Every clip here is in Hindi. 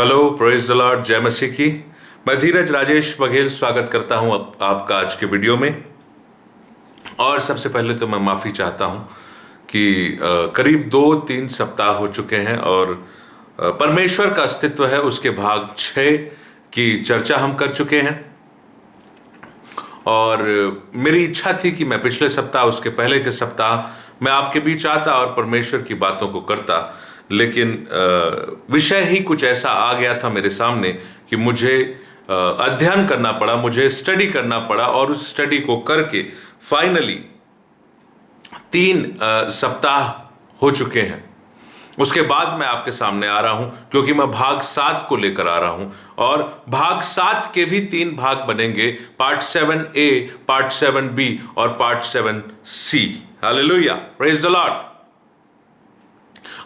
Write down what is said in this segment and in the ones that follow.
हेलो, प्रेज द लॉर्ड, जय मसीह की। मैं धीरज राजेश बघेल स्वागत करता हूं आपका आज के वीडियो में। और सबसे पहले तो मैं माफ़ी चाहता हूं कि करीब 2-3 सप्ताह हो चुके हैं और परमेश्वर का अस्तित्व है उसके भाग 6 की चर्चा हम कर चुके हैं। और मेरी इच्छा थी कि मैं पिछले सप्ताह, उसके पहले के सप्ताह मैं आपके बीच आता और परमेश्वर की बातों को करता, लेकिन विषय ही कुछ ऐसा आ गया था मेरे सामने कि मुझे अध्ययन करना पड़ा, मुझे स्टडी करना पड़ा। और उस स्टडी को करके फाइनली 3 सप्ताह हो चुके हैं। उसके बाद मैं आपके सामने आ रहा हूं क्योंकि मैं भाग 7 को लेकर आ रहा हूं। और भाग 7 के भी 3 भाग बनेंगे, पार्ट 7A, पार्ट 7B और part 7C। Hallelujah, praise the Lord.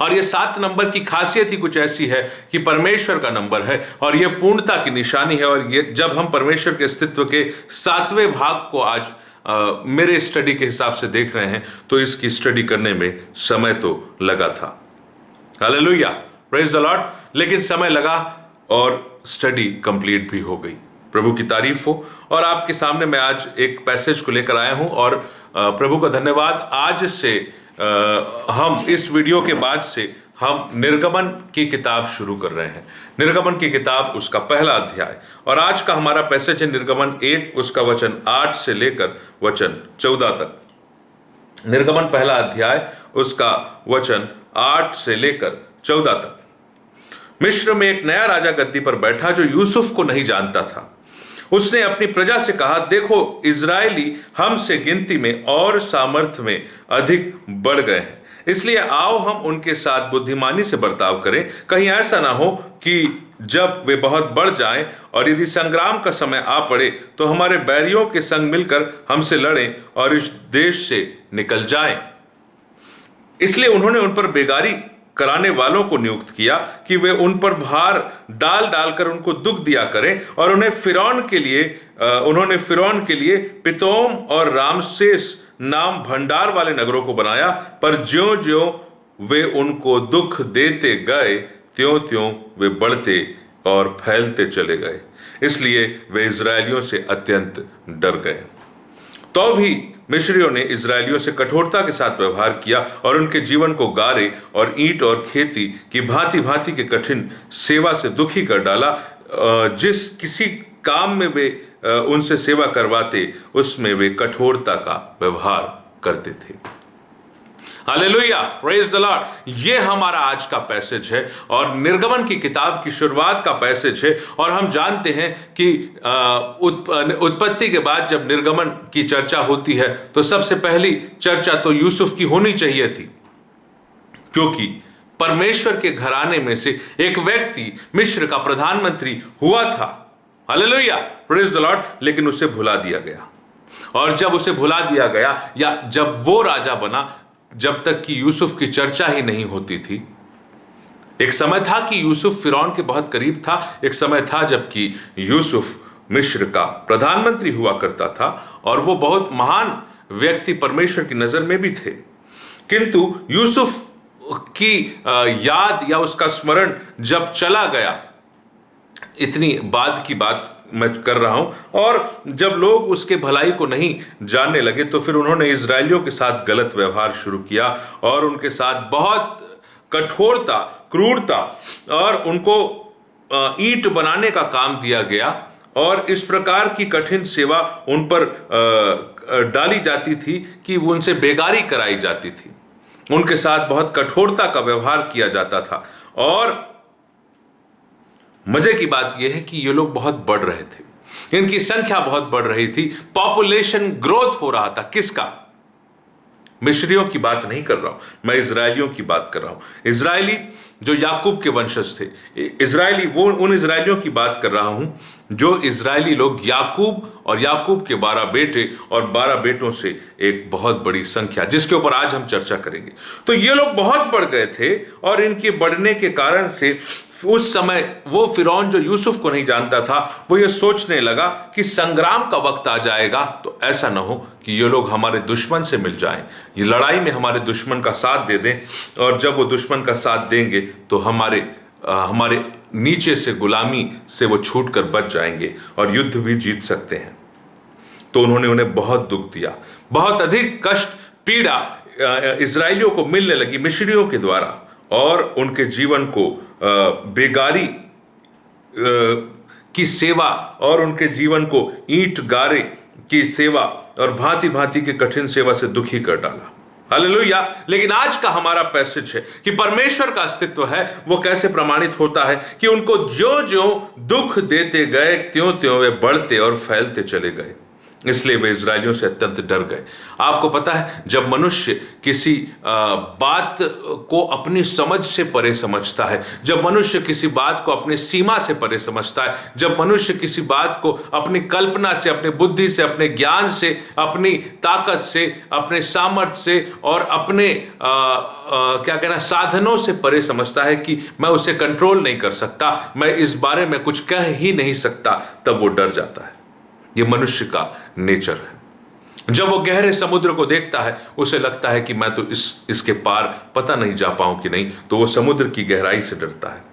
और ये 7 नंबर की खासियत ही कुछ ऐसी है कि परमेश्वर का नंबर है और ये पूर्णता की निशानी है। और ये जब हम परमेश्वर के अस्तित्व के 7वें भाग को आज मेरे स्टडी के हिसाब से देख रहे हैं, तो इसकी स्टडी करने में समय तो लगा था। Hallelujah, praise the Lord. लेकिन समय लगा और स्टडी कंप्लीट भी हो गई। प्रभु की तारीफ हो। और आपके सामने मैं आज एक पैसेज को लेकर आया हूं और प्रभु का धन्यवाद, आज से हम इस वीडियो के बाद से हम निर्गमन की किताब शुरू कर रहे हैं। निर्गमन की किताब, उसका पहला अध्याय। और आज का हमारा पैसेज है निर्गमन 1, उसका वचन 8 से लेकर वचन 14 तक। निर्गमन पहला अध्याय, उसका वचन 8 से लेकर 14 तक। मिस्र में एक नया राजा गद्दी पर बैठा जो यूसुफ को नहीं जानता था। उसने अपनी प्रजा से कहा, देखो, इजरायली हमसे गिनती में और सामर्थ्य में अधिक बढ़ गए हैं, इसलिए आओ हम उनके साथ बुद्धिमानी से बर्ताव करें। कहीं ऐसा ना हो कि जब वे बहुत बढ़ जाएं और यदि संग्राम का समय आ पड़े तो हमारे बैरियों के संग मिलकर हमसे लड़ें और इस देश से निकल जाएं। इसलिए उन्होंने उन पर बेगारी कराने वालों को नियुक्त किया कि वे उन पर भार डाल डालकर उनको दुख दिया करें। और उन्होंने फिरौन के लिए पितोम और रामसेस नाम भंडार वाले नगरों को बनाया। पर ज्यों ज्यों वे उनको दुख देते गए, त्यों त्यों वे बढ़ते और फैलते चले गए। इसलिए वे इजरायलियों से अत्यंत डर गए। तो भी मिस्रियों ने इजरायलियों से कठोरता के साथ व्यवहार किया और उनके जीवन को गारे और ईंट और खेती की भांति भांति के कठिन सेवा से दुखी कर डाला। जिस किसी काम में वे उनसे सेवा करवाते, उसमें वे कठोरता का व्यवहार करते थे। Hallelujah, praise the Lord. ये हमारा आज का पैसेज है और निर्गमन की किताब की शुरुआत का पैसेज है। और हम जानते हैं कि उत्पत्ति के बाद जब निर्गमन की चर्चा होती है तो सबसे पहली चर्चा तो यूसुफ की होनी चाहिए थी, क्योंकि परमेश्वर के घराने में से एक व्यक्ति मिस्र का प्रधानमंत्री हुआ था। Hallelujah, praise the Lord. लेकिन उसे भुला दिया गया। और जब उसे भुला दिया गया, या जब वो राजा बना, जब तक कि यूसुफ की चर्चा ही नहीं होती थी। एक समय था कि यूसुफ फिरौन के बहुत करीब था। एक समय था जबकि यूसुफ मिस्र का प्रधानमंत्री हुआ करता था और वो बहुत महान व्यक्ति परमेश्वर की नजर में भी थे। किंतु यूसुफ की याद या उसका स्मरण जब चला गया, इतनी बाद की बात मैं कर रहा हूं, और जब लोग उसके भलाई को नहीं जानने लगे तो फिर उन्होंने इजरायलियों के साथ गलत व्यवहार शुरू किया और उनके साथ बहुत कठोरता, क्रूरता और उनको ईंट बनाने का काम दिया गया। और इस प्रकार की कठिन सेवा उन पर डाली जाती थी कि उनसे बेगारी कराई जाती थी। उनके साथ बहुत कठोरता का व्यवहार किया जाता था। और मजे की बात यह है कि ये लोग बहुत बढ़ रहे थे, इनकी संख्या बहुत बढ़ रही थी, पॉपुलेशन ग्रोथ हो रहा था। किसका? मिस्रियों की बात नहीं कर रहा हूं, मैं इजरायलियों की बात कर रहा हूं। इजरायली जो याकूब के वंशज थे, इजरायली, वो उन इजरायलियों की बात कर रहा हूं जो इजरायली लोग याकूब और याकूब के 12 बेटे और 12 बेटों से एक बहुत बड़ी संख्या, जिसके ऊपर आज हम चर्चा करेंगे। तो ये लोग बहुत बढ़ गए थे और इनके बढ़ने के कारण से उस समय वो फिरौन जो यूसुफ को नहीं जानता था, वो ये सोचने लगा कि संग्राम का वक्त आ जाएगा तो ऐसा ना हो कि ये लोग हमारे दुश्मन से मिल जाएं, ये लड़ाई में हमारे दुश्मन का साथ दे दें, और जब वो दुश्मन का साथ देंगे तो हमारे हमारे नीचे से गुलामी से वो छूट कर बच जाएंगे और युद्ध भी जीत सकते हैं। तो उन्होंने उन्हें बहुत दुख दिया, बहुत अधिक कष्ट पीड़ा इजरायलियों को मिलने लगी मिस्रियों के द्वारा, और उनके जीवन को बेगारी की सेवा और उनके जीवन को ईंट गारे की सेवा और भांति भांति के कठिन सेवा से दुखी कर डाला। हालेलुया। लेकिन आज का हमारा पैसेज है कि परमेश्वर का अस्तित्व है वो कैसे प्रमाणित होता है कि उनको जो जो दुख देते गए त्यों त्यों वे बढ़ते और फैलते चले गए, इसलिए वे इजरायलियों से अत्यंत डर गए। आपको पता है, जब मनुष्य किसी बात को अपनी समझ से परे समझता है, जब मनुष्य किसी बात को अपनी सीमा से परे समझता है, जब मनुष्य किसी बात को अपनी कल्पना से, अपनी बुद्धि से, अपने ज्ञान से, अपनी ताकत से, अपने सामर्थ्य से और अपने क्या कहना साधनों से परे समझता है कि मैं उसे कंट्रोल नहीं कर सकता, मैं इस बारे में कुछ कह ही नहीं सकता, तब वो डर जाता है। ये मनुष्य का नेचर है। जब वो गहरे समुद्र को देखता है, उसे लगता है कि मैं तो इसके पार पता नहीं जा पाऊं कि नहीं, तो वो समुद्र की गहराई से डरता है।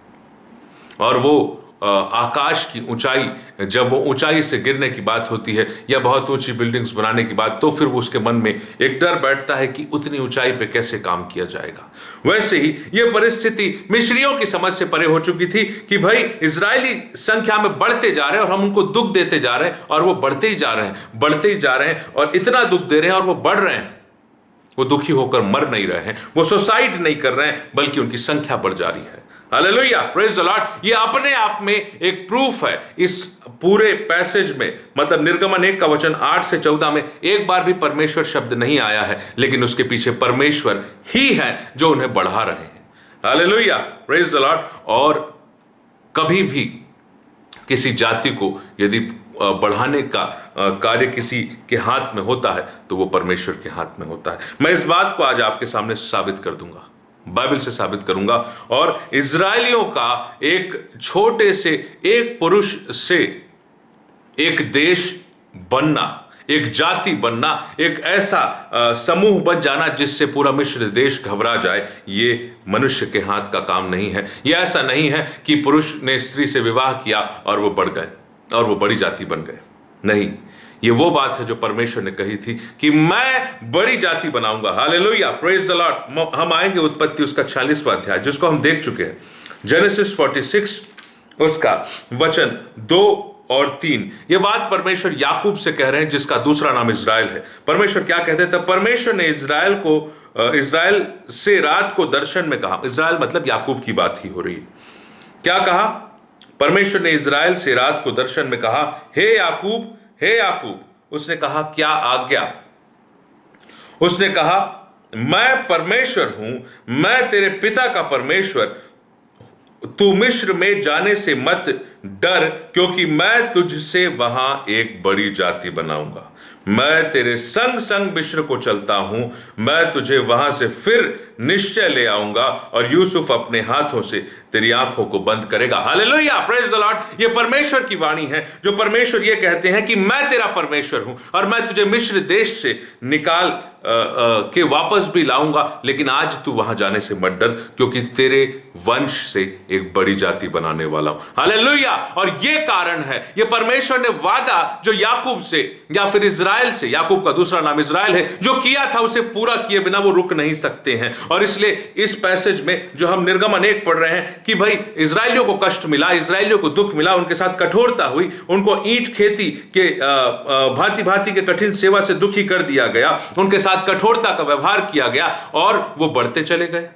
और वो आकाश की ऊंचाई, जब वो ऊंचाई से गिरने की बात होती है या बहुत ऊंची बिल्डिंग्स बनाने की बात, तो फिर वो उसके मन में एक डर बैठता है कि उतनी ऊंचाई पे कैसे काम किया जाएगा। वैसे ही ये परिस्थिति मिस्रियों की समझ से परे हो चुकी थी कि भाई इजरायली संख्या में बढ़ते जा रहे हैं और हम उनको दुख देते जा रहे हैं, और वो बढ़ते ही जा रहे हैं, बढ़ते ही जा रहे हैं, और इतना दुख दे रहे हैं और वो बढ़ रहे हैं। वो दुखी होकर मर नहीं रहे हैं, वो सुसाइड नहीं कर रहे हैं, बल्कि उनकी संख्या बढ़ जा रही है। Hallelujah, praise the Lord. ये अपने आप में एक प्रूफ है इस पूरे पैसेज में, मतलब निर्गमन 1 का वचन 8 से 14 में एक बार भी परमेश्वर शब्द नहीं आया है, लेकिन उसके पीछे परमेश्वर ही है जो उन्हें बढ़ा रहे हैं। Hallelujah, praise the Lord. और कभी भी किसी जाति को यदि बढ़ाने का कार्य किसी के हाथ में होता है, तो वो परमेश्वर के हाथ में होता है। मैं इस बात को आज आपके सामने साबित कर दूंगा, बाइबल से साबित करूंगा। और इजरायलियों का एक छोटे से एक पुरुष से एक देश बनना, एक जाति बनना, एक ऐसा समूह बन जाना जिससे पूरा मिस्र देश घबरा जाए, ये मनुष्य के हाथ का काम नहीं है। ये ऐसा नहीं है कि पुरुष ने स्त्री से विवाह किया और वो बढ़ गए और वो बड़ी जाति बन गए। नहीं, ये वो बात है जो परमेश्वर ने कही थी कि मैं बड़ी जाति बनाऊंगा। Hallelujah, praise the Lord. हम आएंगे उत्पत्ति उसका 46वां अध्याय, जिसको हम देख चुके हैं, जेनेसिस 46 उसका वचन 2 और 3। ये बात परमेश्वर याकूब से कह रहे हैं, जिसका दूसरा नाम इजराइल है। परमेश्वर क्या कहते थे? परमेश्वर ने इजराइल से रात को दर्शन में कहा। इजराइल मतलब याकूब की बात ही हो रही है। क्या कहा? परमेश्वर ने इजराइल से रात को दर्शन में कहा, हे याकूब, हे याकूब। उसने कहा, क्या आज्ञा? उसने कहा, मैं परमेश्वर हूं, मैं तेरे पिता का परमेश्वर। तू मिस्र में जाने से मत डर, क्योंकि मैं तुझसे वहां एक बड़ी जाति बनाऊंगा। मैं तेरे संग संग मिस्र को चलता हूं, मैं तुझे वहां से फिर निश्चय ले आऊंगा, और यूसुफ अपने हाथों से तेरी आंखों को बंद करेगा। Hallelujah, praise the Lord. ये परमेश्वर की वाणी है, जो परमेश्वर ये कहते हैं कि मैं तेरा परमेश्वर हूं और मैं तुझे मिस्र देश से निकाल के वापस भी लाऊंगा, लेकिन आज तू वहां जाने से मत डर, क्योंकि तेरे वंश से एक बड़ी जाति बनाने वाला हूं। हालेलुया। और ये कारण है, ये परमेश्वर ने वादा जो याकूब से या फिर इजराइल से, याकूब का दूसरा नाम इजराइल है, जो किया था उसे पूरा किए बिना वो रुक नहीं सकते हैं। और इसलिए इस पैसेज में जो हम निर्गमन 1 पढ़ रहे हैं कि भाई इजरायलियों को कष्ट मिला, इजरायलियों को दुख मिला, उनके साथ कठोरता हुई, उनको ईंट खेती के भांति भांति के कठिन सेवा से दुखी कर दिया गया, उनके साथ कठोरता का व्यवहार किया गया और वो बढ़ते चले गए।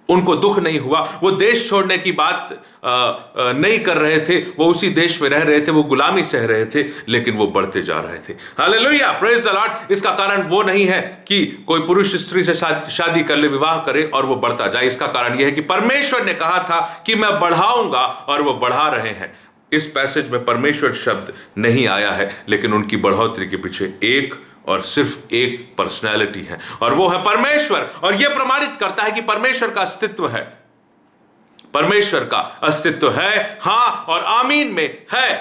उनको दुख नहीं हुआ, वो देश छोड़ने की बात नहीं कर रहे थे, वो उसी देश में रह रहे थे, वो गुलामी सह रहे थे, लेकिन वो बढ़ते जा रहे थे। Hallelujah, praise the Lord. इसका कारण वो नहीं है कि कोई पुरुष स्त्री से शादी कर ले, विवाह करे और वो बढ़ता जाए। इसका कारण यह है कि परमेश्वर ने कहा था कि मैं बढ़ाऊंगा, और वो बढ़ा रहे हैं। इस पैसेज में परमेश्वर शब्द नहीं आया है, लेकिन उनकी बढ़ोतरी के पीछे एक और सिर्फ एक पर्सनैलिटी है, और वो है परमेश्वर। और यह प्रमाणित करता है कि परमेश्वर का अस्तित्व है, परमेश्वर का अस्तित्व है, हां और आमीन में है।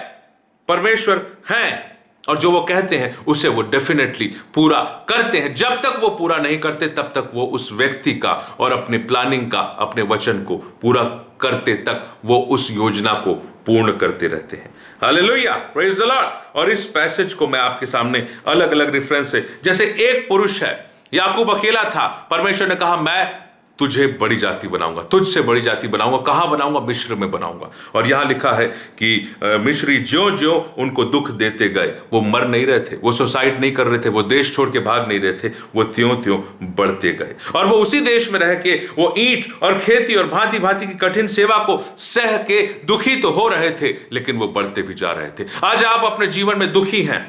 परमेश्वर है और जो वो कहते हैं उसे वो डेफिनेटली पूरा करते हैं। जब तक वो पूरा नहीं करते तब तक वो उस व्यक्ति का और अपने प्लानिंग का, अपने वचन को पूरा करते तक वो उस योजना को पूर्ण करते रहते हैं। Hallelujah, praise the Lord. और इस पैसेज को मैं आपके सामने अलग अलग रेफरेंस से, जैसे एक पुरुष है, याकूब अकेला था, परमेश्वर ने कहा मैं तुझे बड़ी जाति बनाऊंगा, तुझसे बड़ी जाति बनाऊंगा। कहां बनाऊंगा? मिस्र में बनाऊंगा। और यहां लिखा है कि मिस्री ज्यों ज्यों उनको दुख देते गए, वो मर नहीं रहे थे, वो सुसाइड नहीं कर रहे थे, वो देश छोड़ के भाग नहीं रहे थे, वो त्यों त्यों बढ़ते गए। और वो उसी देश में रह के वो ईंट और खेती और भांति भांति की कठिन सेवा को सह के दुखी तो हो रहे थे, लेकिन वो बढ़ते भी जा रहे थे। आज आप अपने जीवन में दुखी हैं,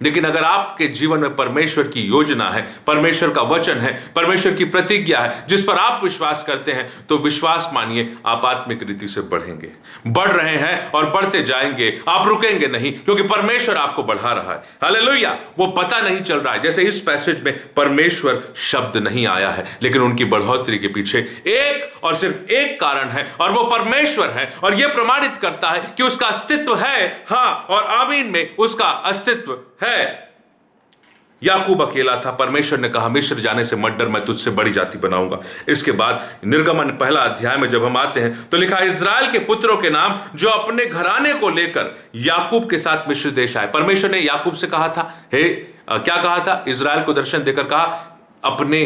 लेकिन अगर आपके जीवन में परमेश्वर की योजना है, परमेश्वर का वचन है, परमेश्वर की प्रतिज्ञा है, जिस पर आप विश्वास करते हैं, तो विश्वास मानिए आप आत्मिक रीति से बढ़ेंगे, बढ़ रहे हैं और बढ़ते जाएंगे। आप रुकेंगे नहीं, क्योंकि परमेश्वर आपको बढ़ा रहा है। हालेलुया। वो पता नहीं चल रहा है, जैसे इस पैसेज में परमेश्वर शब्द नहीं आया है, लेकिन उनकी बढ़ोतरी के पीछे एक और सिर्फ एक कारण है, और वो परमेश्वर है। और यह प्रमाणित करता है कि उसका अस्तित्व है, हां और आमीन में उसका अस्तित्व है। याकूब अकेला था, परमेश्वर ने कहा मिस्र जाने से मत डर, मैं तुझसे बड़ी जाति बनाऊंगा। इसके बाद निर्गमन पहला अध्याय में जब हम आते हैं तो लिखा, इजराइल के पुत्रों के नाम जो अपने घराने को लेकर याकूब के साथ मिस्र देश आए। परमेश्वर ने याकूब से कहा था, क्या कहा था? इजराइल को दर्शन देकर कहा, अपने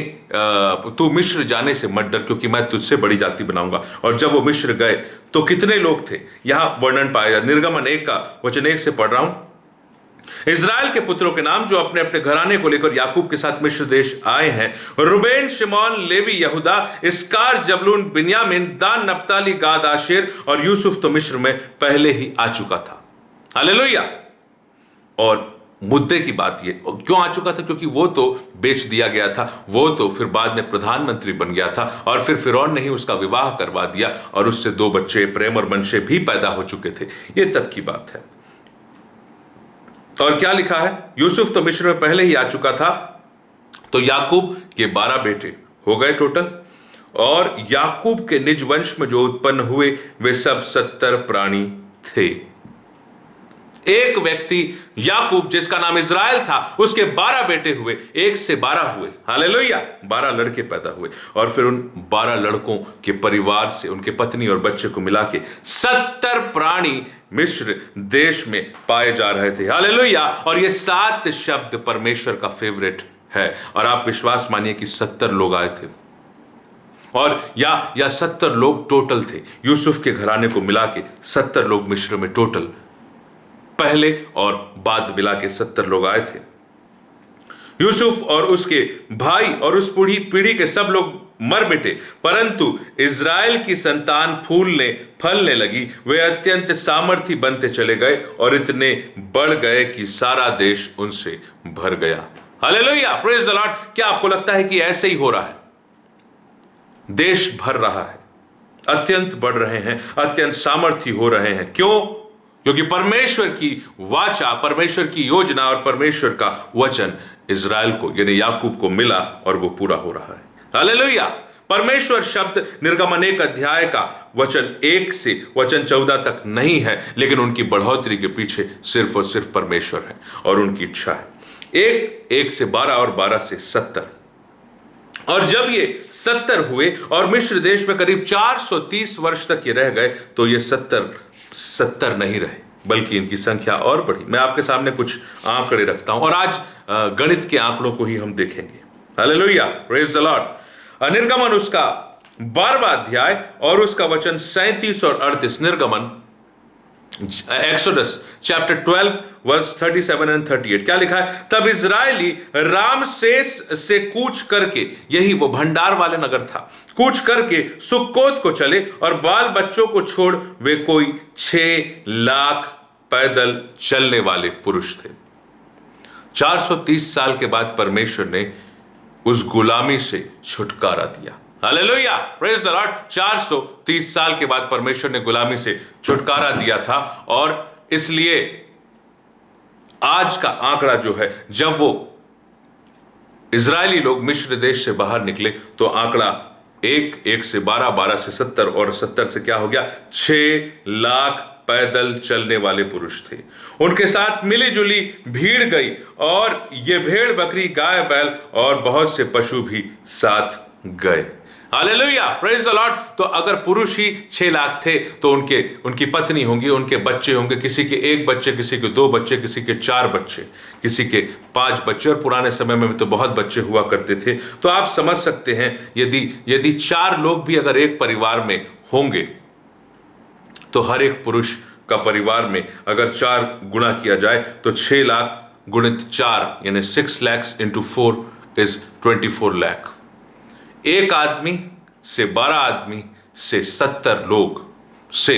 तू मिस्र जाने से मत डर, क्योंकि मैं तुझसे बड़ी जाति बनाऊंगा। और जब वो मिस्र गए तो कितने लोग थे, यहां वर्णन पाया जाता। निर्गमन 1 का वचन 1 से पढ़ रहा हूं। इजराइल के पुत्रों के नाम जो अपने अपने घराने को लेकर याकूब के साथ मिस्र देश आए हैं, रुबेन, शिमोन, लेवी, यहूदा, इस्कार, जबलून, बिन्यामीन, दान, नप्ताली, गाद, आशेर और यूसुफ तो मिस्र में पहले ही आ चुका था। हालेलुया। और मुद्दे की बात ये क्यों आ चुका था? क्योंकि वो तो बेच दिया गया था, वो तो फिर बाद में प्रधानमंत्री बन गया था, और फिर फिरौन ने ही उसका विवाह करवा दिया और उससे 2 बच्चे प्रेम और मनशे भी पैदा हो चुके थे। ये तब की बात है। और क्या लिखा है? यूसुफ तो मिस्र में पहले ही आ चुका था, तो याकूब के 12 बेटे हो गए टोटल। और याकूब के निज वंश में जो उत्पन्न हुए वे सब 70 प्राणी थे। एक व्यक्ति याकूब जिसका नाम इजराइल था, उसके 12 बेटे हुए, 1 से 12 हुए। हालेलुया। 12 लड़के पैदा हुए, और फिर उन 12 लड़कों के परिवार से उनके पत्नी और बच्चे को मिला के 70 प्राणी मिस्र देश में पाए जा रहे थे। हालेलुया। और ये 7 शब्द परमेश्वर का फेवरेट है, और आप विश्वास मानिए कि 70 लोग आए थे, और या 70 लोग टोटल थे। यूसुफ के घराने को मिला के 70 लोग मिस्र में टोटल, पहले और बाद मिला के 70 लोग आए थे। यूसुफ और उसके भाई और उस पीढ़ी के सब लोग मर मिटे, परंतु इजराइल की संतान फूलने फलने लगी। वे अत्यंत सामर्थी बनते चले गए और इतने बढ़ गए कि सारा देश उनसे भर गया। Hallelujah, praise the Lord. क्या आपको लगता है कि ऐसे ही हो रहा है? देश भर रहा है, अत्यंत बढ़ रहे हैं, अत्यंत सामर्थी हो रहे हैं। क्यों? क्योंकि परमेश्वर की वाचा, परमेश्वर की योजना और परमेश्वर का वचन इजराइल को यानी याकूब को मिला, और वो पूरा हो रहा है। हालेलुया। परमेश्वर शब्द निर्गमन 1 अध्याय का वचन 1 से वचन 14 तक नहीं है, लेकिन उनकी बढ़ोतरी के पीछे सिर्फ और सिर्फ परमेश्वर है और उनकी इच्छा है। 1 से 12 और 12 से 70। और जब ये 70 हुए और मिस्र देश में करीब 430 वर्ष तक ये रह गए, तो ये 70 नहीं रहे, बल्कि इनकी संख्या और बढ़ी। मैं आपके सामने कुछ आंकड़े रखता हूं, और आज गणित के आंकड़ों को ही हम देखेंगे। Hallelujah, praise the Lord. निर्गमन उसका 12वां अध्याय और उसका वचन 37 और 38। निर्गमन, एक्सोडस चैप्टर 12 वर्स 37 एंड 38। क्या लिखा है? तब इजरायली रामसेस से कूच करके, यही वो भंडार वाले नगर था, कूच करके सुक्कोत को चले, और बाल बच्चों को छोड़ वे कोई 6 लाख पैदल चलने वाले पुरुष थे। 430 साल के बाद परमेश्वर ने उस गुलामी से छुटकारा दिया। Hallelujah, praise the Lord. 430 साल के बाद परमेश्वर ने गुलामी से छुटकारा दिया था, और इसलिए आज का आंकड़ा जो है, जब वो इजरायली लोग मिस्र देश से बाहर निकले, तो आंकड़ा 1 से 12, 12 से 70 और 70 से क्या हो गया? 6 लाख पैदल चलने वाले पुरुष थे। उनके साथ मिली जुली भीड़ गई, और ये भेड़ बकरी गाय बैल और बहुत से पशु भी साथ गए। Hallelujah, praise the Lord. तो अगर पुरुष ही 6 लाख थे तो उनकी पत्नी होंगी, उनके बच्चे होंगे, किसी के 1 बच्चे, किसी के 2 बच्चे, किसी के 4 बच्चे, किसी के 5 बच्चे, और पुराने समय में तो बहुत बच्चे हुआ करते थे। तो आप समझ सकते हैं यदि 4 लोग भी अगर एक परिवार में होंगे तो हर एक पुरुष का परिवार में अगर 4 गुणा किया जाए तो 6 लाख गुणित 4 यानी 6 lakhs into 4 is 24 लाख। एक आदमी से 12 आदमी से 70 लोग से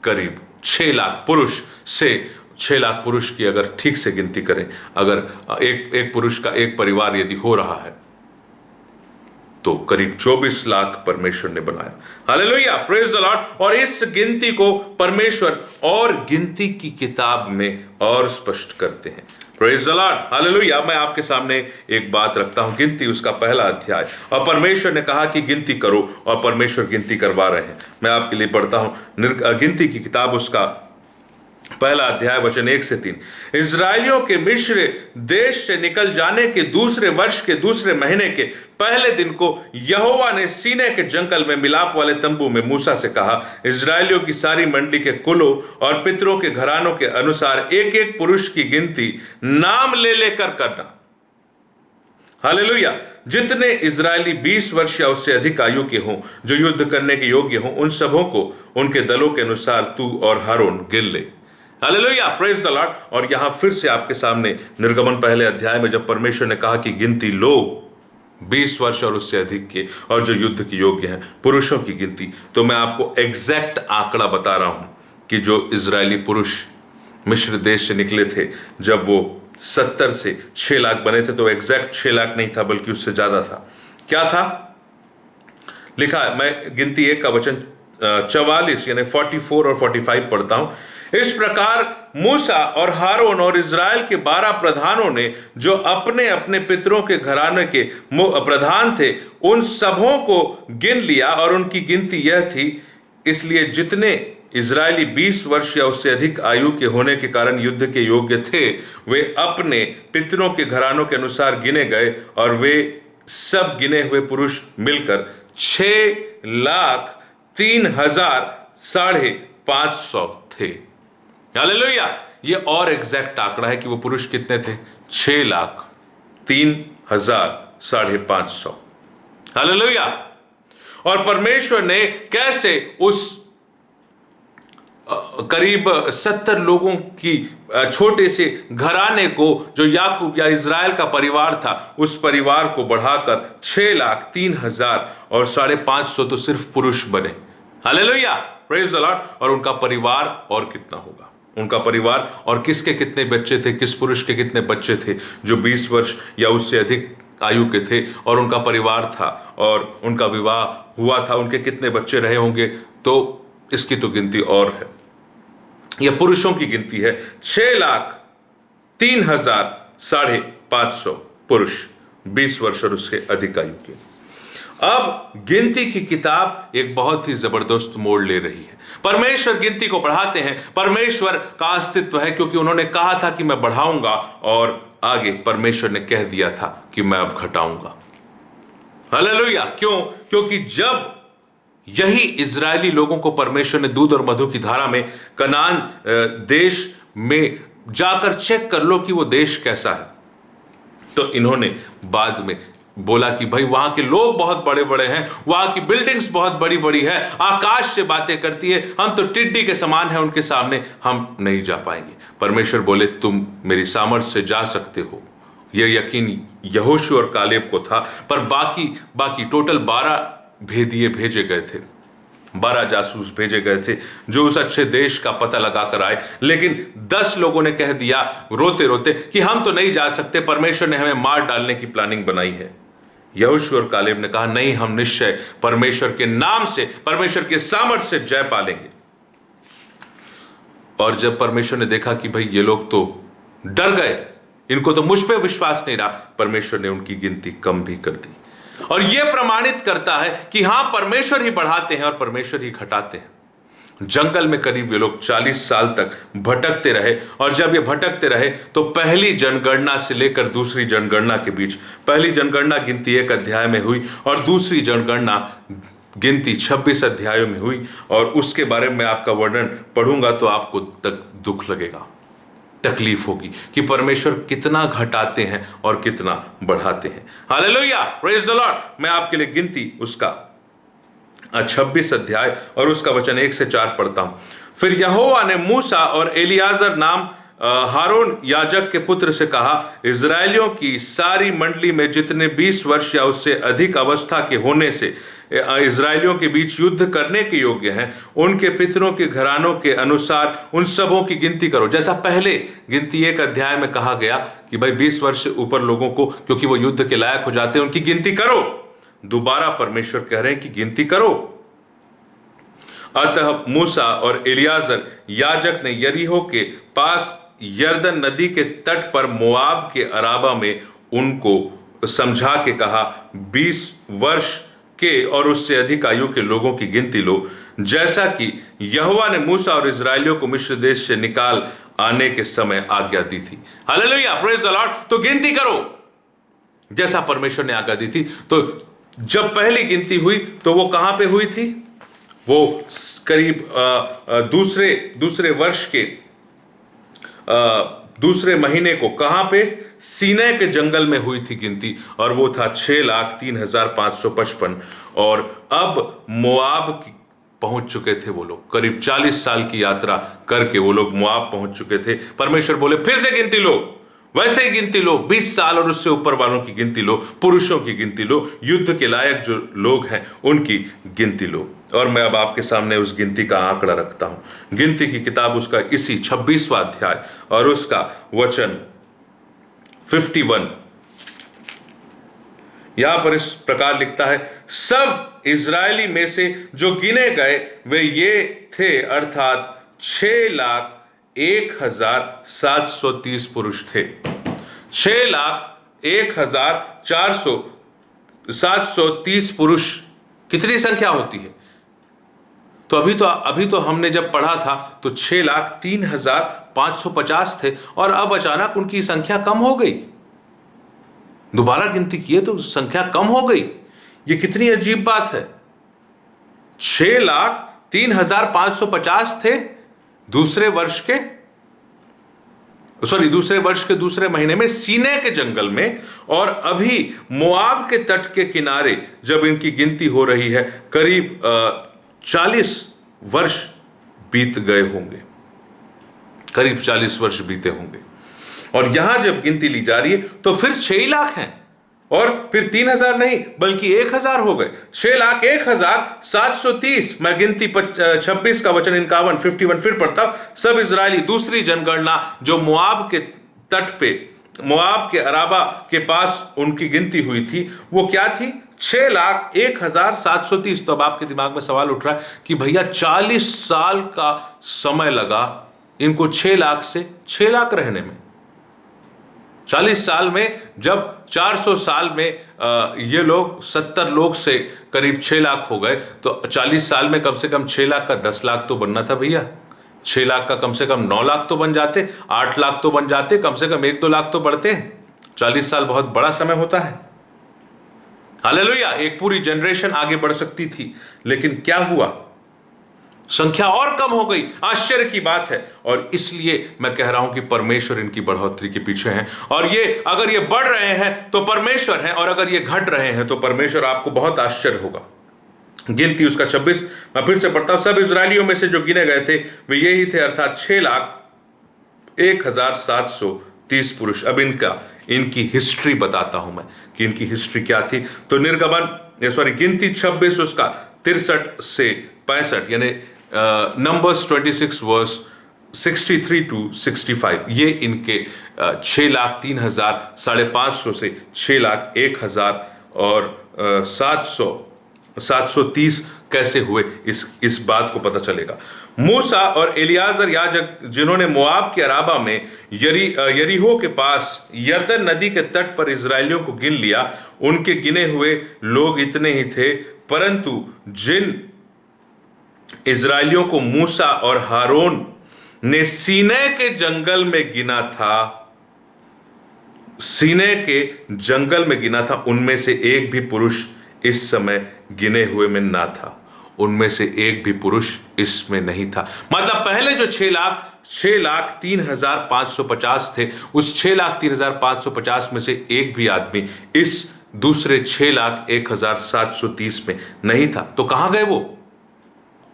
करीब 6 लाख पुरुष से 6 लाख पुरुष की अगर ठीक से गिनती करें, अगर एक पुरुष का एक परिवार यदि हो रहा है तो करीब 24 लाख परमेश्वर ने बनाया। Hallelujah, praise the Lord. और इस गिनती को परमेश्वर और गिनती की किताब में और स्पष्ट करते हैं। Praise the Lord, hallelujah. मैं आपके सामने एक बात रखता हूं, गिनती उसका पहला अध्याय, और परमेश्वर ने कहा कि गिनती करो, और परमेश्वर गिनती करवा रहे हैं। मैं आपके लिए पढ़ता हूं गिनती की किताब उसका पहला अध्याय वचन 1 से 3। इजराइलियों के मिस्र देश से निकल जाने के दूसरे वर्ष के दूसरे महीने के पहले दिन को यहोवा ने सीनै के जंगल में मिलाप वाले तंबू में मूसा से कहा, इजराइलियों की सारी मंडली के कुलों और पितरों के घरानों के अनुसार एक एक पुरुष की गिनती नाम ले लेकर करना। हालेलुया। जितने इजरायली 20 वर्ष या उससे अधिक आयु के हों, जो युद्ध करने के योग्य हों, उन सबों को उनके दलों के अनुसार तू और हारून गिन ले। Hallelujah, praise the Lord. और यहां फिर से आपके सामने निर्गमन पहले अध्याय में जब परमेश्वर ने कहा कि गिनती लो 20 वर्ष और उससे अधिक के और जो युद्ध के योग्य हैं पुरुषों की गिनती, तो मैं आपको एग्जैक्ट आंकड़ा बता रहा हूं कि जो इजरायली पुरुष मिस्र देश से निकले थे, जब वो 70 से 6 लाख बने थे, तो एग्जैक्ट 6 लाख नहीं था बल्कि उससे ज्यादा था। क्या था लिखा है? मैं गिनती 1 का वचन 44 यानी 44 और 45 पढ़ता हूं। इस प्रकार मूसा और हारून और इजराइल के 12 प्रधानों ने, जो अपने अपने पितरों के घराने के प्रधान थे, उन सबों को गिन लिया, और उनकी गिनती यह थी। इसलिए जितने इजरायली 20 वर्ष या उससे अधिक आयु के होने के कारण युद्ध के योग्य थे, वे अपने पितरों के घरानों के अनुसार गिने गए, और वे सब गिने हुए पुरुष मिलकर 6,03,550 थे। हालेलुया। ये और एग्जैक्ट आंकड़ा है कि वो पुरुष कितने थे? 6,03,550। हालेलुया। और परमेश्वर ने कैसे उस करीब 70 लोगों की छोटे से घराने को, जो याकूब या इजराइल का परिवार था, उस परिवार को बढ़ाकर 6,03,000 और 550 तो सिर्फ पुरुष बने। Hallelujah, praise the Lord. और उनका परिवार और कितना होगा? उनका परिवार और किसके कितने बच्चे थे, किस पुरुष के कितने बच्चे थे जो 20 वर्ष या उससे अधिक आयु के थे, और उनका परिवार था और उनका विवाह हुआ था, उनके कितने बच्चे रहे होंगे? तो इसकी तो गिनती और है। यह पुरुषों की गिनती है। 6,03,550 पुरुष 20 वर्ष और उससे अधिक आयु के। अब गिनती की किताब एक बहुत ही जबरदस्त मोड़ ले रही है। परमेश्वर गिनती को बढ़ाते हैं। परमेश्वर का अस्तित्व है, क्योंकि उन्होंने कहा था कि मैं बढ़ाऊंगा, और आगे परमेश्वर ने कह दिया था कि मैं अब घटाऊंगा। हालेलुया। क्यों? क्योंकि जब यही इजरायली लोगों को परमेश्वर ने दूध और मधु की धारा में कनान देश में जाकर चेक कर लो कि वो देश कैसा है, तो इन्होंने बाद में बोला कि भाई वहां के लोग बहुत बड़े बड़े हैं, वहां की बिल्डिंग्स बहुत बड़ी बड़ी है, आकाश से बातें करती है, हम तो टिड्डी के समान हैं उनके सामने, हम नहीं जा पाएंगे। परमेश्वर बोले तुम मेरी सामर्थ्य से जा सकते हो। यह यकीन यहोशू और कालेब को था, पर बाकी टोटल 12 भेदिए भेजे गए थे, 12 जासूस भेजे गए थे जो उस अच्छे देश का पता लगाकर आए। लेकिन 10 लोगों ने कह दिया रोते रोते कि हम तो नहीं जा सकते, परमेश्वर ने हमें मार डालने की प्लानिंग बनाई है। यहोशू और कालेब ने कहा नहीं, हम निश्चय परमेश्वर के नाम से, परमेश्वर के सामर्थ्य से जय पालेंगे। और जब परमेश्वर ने देखा कि भाई ये लोग तो डर गए, इनको तो मुझ पे विश्वास नहीं रहा, परमेश्वर ने उनकी गिनती कम भी कर दी। और यह प्रमाणित करता है कि हां, परमेश्वर ही बढ़ाते हैं और परमेश्वर ही घटाते हैं। जंगल में करीब ये लोग 40 साल तक भटकते रहे। और जब ये भटकते रहे तो पहली जनगणना से लेकर दूसरी जनगणना के बीच, पहली जनगणना गिनती 1 अध्याय में हुई और दूसरी जनगणना गिनती 26 अध्यायों में हुई। और उसके बारे में आपका वर्णन पढ़ूंगा तो आपको तक दुख लगेगा, तकलीफ होगी कि परमेश्वर कितना घटाते हैं और कितना बढ़ाते हैं। Hallelujah, praise the Lord. मैं आपके लिए गिनती उसका 26 अध्याय और उसका वचन 1 से 4 पढ़ता हूं। फिर यहोवा ने मूसा और एलियाजर नाम हारून याजक के पुत्र से कहा, इजराइलियों की सारी मंडली में जितने 20 वर्ष या उससे अधिक अवस्था के होने से इजराइलियों के बीच युद्ध करने के योग्य हैं, उनके पितरों के घरानों के अनुसार उन सबों की गिनती करो। जैसा पहले गिनती 1 अध्याय में कहा गया कि भाई 20 वर्ष से ऊपर लोगों को, क्योंकि वो युद्ध के लायक हो जाते हैं, उनकी गिनती करो। दोबारा परमेश्वर कह रहे हैं कि गिनती करो। अतः मूसा और एलियाजर याजक ने यरीहो के पास यरदन नदी के तट पर मोआब के अराबा में उनको समझा के कहा, 20 वर्ष के और उससे अधिक आयु के लोगों की गिनती लो, जैसा कि यहोवा ने मूसा और इजराइलियों को मिस्र देश से निकाल आने के समय आज्ञा दी थी। Hallelujah, praise the Lord. तो गिनती करो जैसा परमेश्वर ने आज्ञा दी थी। तो जब पहली गिनती हुई तो वो कहां पे हुई थी? वो करीब दूसरे वर्ष के दूसरे महीने को कहां पे? सीनै के जंगल में हुई थी गिनती, और वो था 6,03,555। और अब मोआब पहुंच चुके थे वो लोग, करीब 40 साल की यात्रा करके वो लोग मोआब पहुंच चुके थे। परमेश्वर बोले फिर से गिनती लो, वैसे ही गिनती लो, 20 साल और उससे ऊपर वालों की गिनती लो, पुरुषों की गिनती लो, युद्ध के लायक जो लोग हैं उनकी गिनती लो। और मैं अब आपके सामने उस गिनती का आंकड़ा रखता हूं। गिनती की किताब उसका इसी 26वां अध्याय और उसका वचन 51 यहां पर इस प्रकार लिखता है, सब इजरायली में से जो गिने गए वे ये थे, अर्थात 6,01,730 पुरुष थे। 6,01,730 पुरुष कितनी संख्या होती है? तो अभी तो हमने जब पढ़ा था तो 6,03,550 थे और अब अचानक उनकी संख्या कम हो गई। दोबारा गिनती किए तो संख्या कम हो गई। ये कितनी अजीब बात है। 6,03,550 थे दूसरे वर्ष के दूसरे महीने में सीनै के जंगल में, और अभी मोआब के तट के किनारे जब इनकी गिनती हो रही है करीब 40 वर्ष बीत गए होंगे, करीब 40 वर्ष बीते होंगे। और यहां जब गिनती ली जा रही है तो फिर 6 लाख हैं, और फिर 3,000 नहीं बल्कि 1,000 हो गए। 6,01,730। मैं गिनती 26 का वचन 51 फिर पढ़ता। सब इजरायली, दूसरी जनगणना जो मोआब के तट पे, मोआब के अराबा के पास उनकी गिनती हुई थी, वो क्या थी? 6,01,730। तो अब आपके दिमाग में सवाल उठ रहा है कि भैया 40 साल का समय लगा इनको 6 लाख से 6 लाख रहने में। 40 साल में, जब 400 साल में ये लोग 70 लोग से करीब 6 लाख हो गए, तो 40 साल में कम से कम 6 लाख का 10 लाख तो बनना था भैया। 6 लाख का कम से कम 9 लाख तो बन जाते, 8 लाख तो बन जाते, कम से कम 1-2 लाख तो बढ़ते हैं। 40 साल बहुत बड़ा समय होता है। हालेलुया, एक पूरी जनरेशन आगे बढ़ सकती थी, लेकिन क्या हुआ? संख्या और कम हो गई। आश्चर्य की बात है। और इसलिए मैं कह रहा हूं कि परमेश्वर इनकी बढ़ोतरी के पीछे हैं, और ये अगर ये बढ़ रहे हैं तो परमेश्वर हैं, और अगर ये घट रहे हैं तो परमेश्वर। आपको बहुत आश्चर्य होगा। गिनती उसका 26 मैं फिर से पढ़ता हूं। सब इजरायलियों में से जो गिने गए थे वे यही थे, अर्थात 6,01,730 पुरुष। अब इनकी हिस्ट्री बताता हूं मैं कि इनकी हिस्ट्री क्या थी। तो गिनती 26 उसका 63 से 65, यानी नंबर्स 26 वर्स 63 टू 65, ये इनके 6,03,550 से 6,01,000 और 730 कैसे हुए, इस बात को पता चलेगा। मूसा और एलियाजर याजक, जिन्होंने मोआब के अराबा में यरीहो के पास यरदन नदी के तट पर इजरायलियों को गिन लिया, उनके गिने हुए लोग इतने ही थे, परंतु इजराइलियों को मूसा और हारून ने सीनै के जंगल में गिना था, सीनै के जंगल में गिना था, उनमें से एक भी पुरुष इस समय गिने हुए में ना था। उनमें से एक भी पुरुष इसमें नहीं था। मतलब पहले जो 6,03,550 थे, उस 6,03,550 में से एक भी आदमी इस दूसरे 6,01,730 में नहीं था। तो कहां गए वो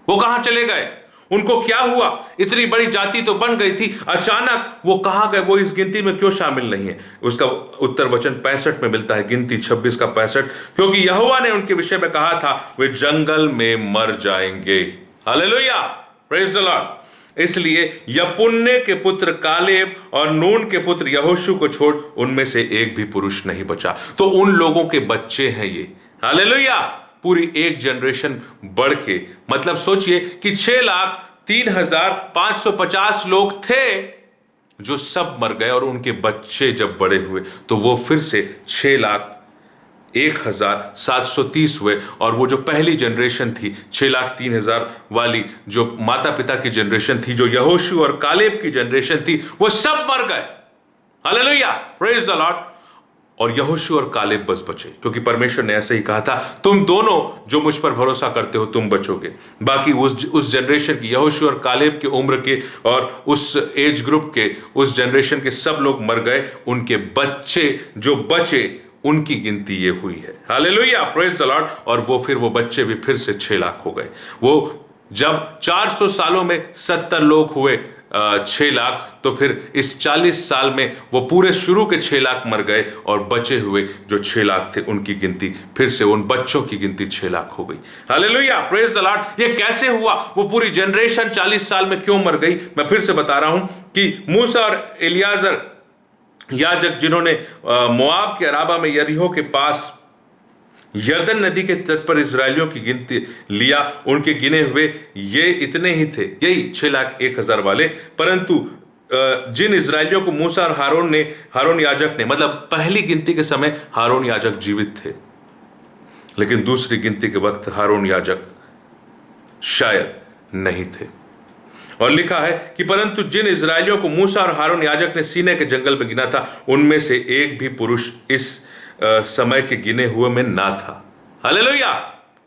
कहां चले गए? उनको क्या हुआ? इतनी बड़ी जाति तो बन गई थी, अचानक वो कहां गए? वो इस गिनती में क्यों शामिल नहीं है? उसका उत्तर वचन 65 में मिलता है, गिनती 26 का 65। क्योंकि यहोवा ने उनके विषय में कहा था, वे जंगल में मर जाएंगे। Hallelujah, praise the Lord. इसलिए यपुन्ने के पुत्र कालेब और नून के पुत्र यहोशू को छोड़ उनमें से एक भी पुरुष नहीं बचा। तो उन लोगों के बच्चे हैं ये। हालेलुया, पूरी एक जनरेशन बढ़ के, मतलब सोचिए कि 6,03,550 लोग थे जो सब मर गए, और उनके बच्चे जब बड़े हुए तो वो फिर से 6,01,730 हुए। और वो जो पहली जनरेशन थी 6,03,000 वाली, जो माता पिता की जनरेशन थी, जो यहोशू और कालेब की जनरेशन थी, वो सब मर गए। Hallelujah, praise the Lord. और यहोशू और कालेब बस बचे, क्योंकि परमेश्वर ने ऐसे ही कहा था, तुम दोनों जो मुझ पर भरोसा करते हो तुम बचोगे। बाकी उस जनरेशन की, यहोशू और कालेब की उम्र के और उस एज ग्रुप के, उस जनरेशन के सब लोग मर गए। उनके बच्चे जो बचे उनकी गिनती ये हुई है। Hallelujah, praise the Lord. और वो बच्चे भी फिर से 6 लाख हो गए। वो जब 400 सालों में 70 लोग हुए 6 लाख, तो फिर इस 40 साल में वो पूरे शुरू के 6 लाख मर गए, और बचे हुए जो 6 लाख थे उनकी गिनती फिर से, उन बच्चों की गिनती 6 लाख हो गई। Hallelujah, praise the Lord. ये कैसे हुआ? वो पूरी जनरेशन 40 साल में क्यों मर गई? मैं फिर से बता रहा हूं कि मूसा और एलियाजर याजक, जिन्होंने मोआब के अराबा में यरीहो के पास यरदन नदी के तट पर इजरायलियों की गिनती लिया, उनके गिने हुए ये इतने ही थे, यही 6,01,000 वाले। परंतु जिन इजरायलियों को मूसा और हारून याजक ने, मतलब पहली गिनती के समय हारून याजक जीवित थे, लेकिन दूसरी गिनती के वक्त हारून याजक शायद नहीं थे। और लिखा है कि परंतु जिन इजरायलियों को मूसा और हारून याजक ने सीनै के जंगल में गिना था, उनमें से एक भी पुरुष इस समय के गिने हुए में ना था। हालेलुया,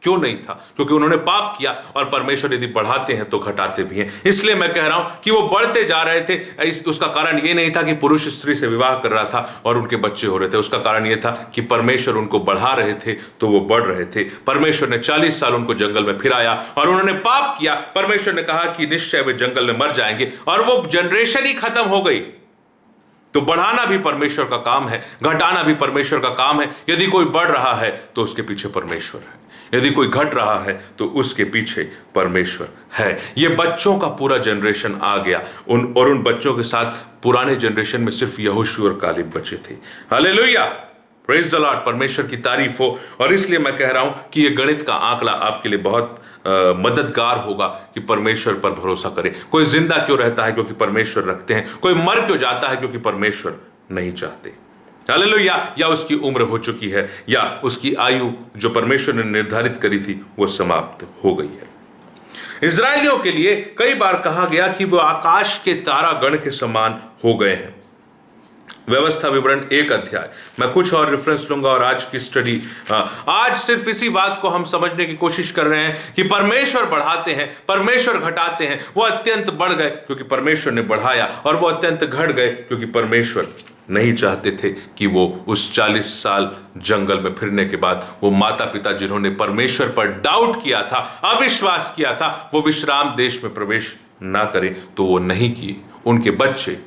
क्यों नहीं था? क्योंकि उन्होंने पाप किया, और परमेश्वर यदि बढ़ाते हैं तो घटाते भी हैं। इसलिए मैं कह रहा हूं कि वो बढ़ते जा रहे थे। उसका कारण ये नहीं था कि पुरुष स्त्री से विवाह कर रहा था और उनके बच्चे हो रहे थे। उसका कारण ये था कि परमेश्वर उनको बढ़ा रहे थे, तो वो बढ़ रहे थे। परमेश्वर ने 40 साल उनको जंगल में फिराया, और उन्होंने पाप किया। परमेश्वर ने कहा कि निश्चय वे जंगल में मर जाएंगे, और वो जनरेशन ही खत्म हो गई। तो बढ़ाना भी परमेश्वर का काम है, घटाना भी परमेश्वर का काम है। यदि कोई बढ़ रहा है तो उसके पीछे परमेश्वर है, यदि कोई घट रहा है तो उसके पीछे परमेश्वर है। ये बच्चों का पूरा जनरेशन आ गया, उन बच्चों के साथ पुराने जनरेशन में सिर्फ यहोशू और कालेब बचे थे। हालेलुया, प्रेज द लॉर्ड, परमेश्वर की तारीफ हो। और इसलिए मैं कह रहा हूं कि ये गणित का आंकड़ा आपके लिए बहुत मददगार होगा कि परमेश्वर पर भरोसा करें। कोई जिंदा क्यों रहता है? क्योंकि परमेश्वर रखते हैं। कोई मर क्यों जाता है? क्योंकि परमेश्वर नहीं चाहते। हालेलुया, या उसकी उम्र हो चुकी है, या उसकी आयु जो परमेश्वर ने निर्धारित करी थी वो समाप्त हो गई है। इजरायलियों के लिए कई बार कहा गया कि वो आकाश के तारा गण के समान हो गए हैं। व्यवस्था विवरण 1 अध्याय। मैं कुछ और रेफरेंस लूंगा, और आज की स्टडी आज सिर्फ इसी बात को हम समझने की कोशिश कर रहे हैं कि परमेश्वर बढ़ाते हैं, परमेश्वर घटाते हैं। वो अत्यंत बढ़ गए क्योंकि परमेश्वर ने बढ़ाया, और वो अत्यंत घट गए क्योंकि परमेश्वर नहीं चाहते थे कि वो उस 40 साल जंगल में फिरने के बाद वो माता पिता जिन्होंने परमेश्वर पर डाउट किया था, अविश्वास किया था, वो विश्राम देश में प्रवेश ना करें। तो वो नहीं किए। उनके बच्चे,